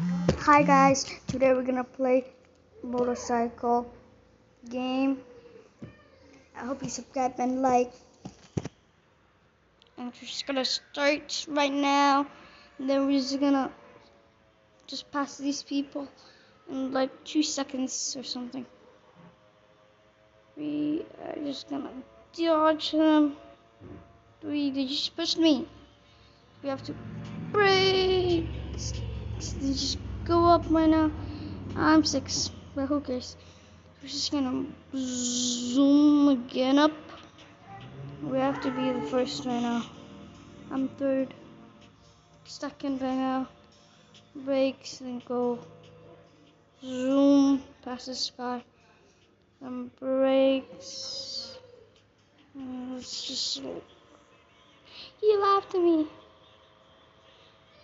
Hi guys, today we're gonna play motorcycle game. I hope you subscribe and like. And we're just gonna start right now. And then we're just gonna pass these people in like 2 seconds or something. We are just gonna dodge them. They just pushed me. We have to brake. They just go up right now. I'm 6, but who cares? We're just gonna zoom again up. We have to be the first right now. I'm 3rd. Second right now. Brakes, then go. Zoom past this guy. Then brakes. It's just slow. He laughed at me.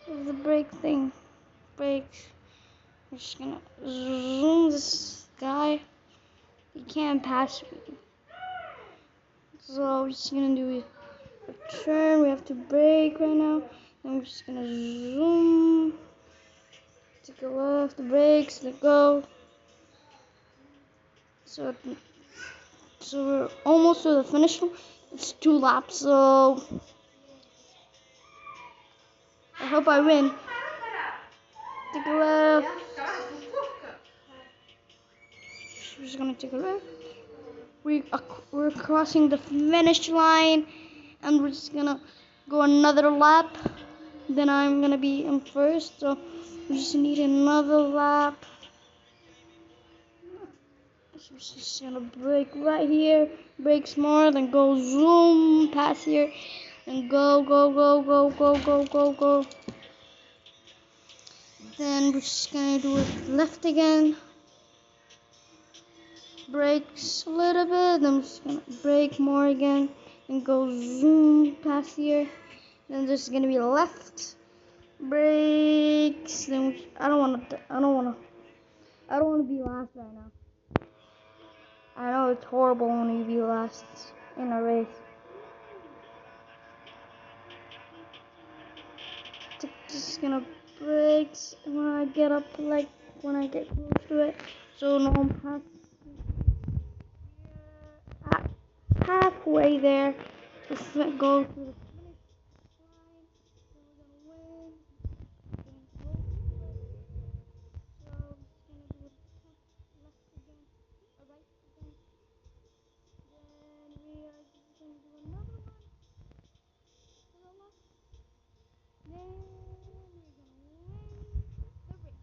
The brake thing. Brakes. We're just gonna zoom this guy. He can't pass me. So we're just gonna do a turn. We have to brake right now. Then we're just gonna zoom. Take a left, the brakes, let go. So we're almost to the finish line. It's 2 laps, so I hope I win. Take a left. We're just gonna take a left. We're crossing the finish line, and we're just gonna go another lap. Then I'm gonna be in first, so we just need another lap. So we're just gonna brake right here, brakes more, then go zoom past here, and go. Then we're just gonna do it left again, brakes a little bit, then we're just gonna brake more again, and go zoom past here. Then there's gonna be left, brakes. Then I don't wanna be last right now. I know it's horrible when you be last in a race. Just gonna brake when I get up, like when I get close to it. So no, I'm halfway there. Just go to the finish line. Then we're gonna win. Then go to it. So I'm just gonna do it left again, or right again. Then we are just gonna do another one to the left. Then we're gonna win the race.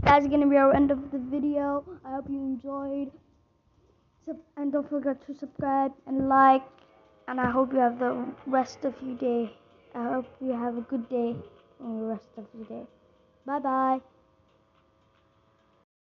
That's gonna be our end of the video. I hope you enjoyed. And don't forget to subscribe and like. And I hope you have the rest of your day. I hope you have a good day and the rest of your day. Bye bye.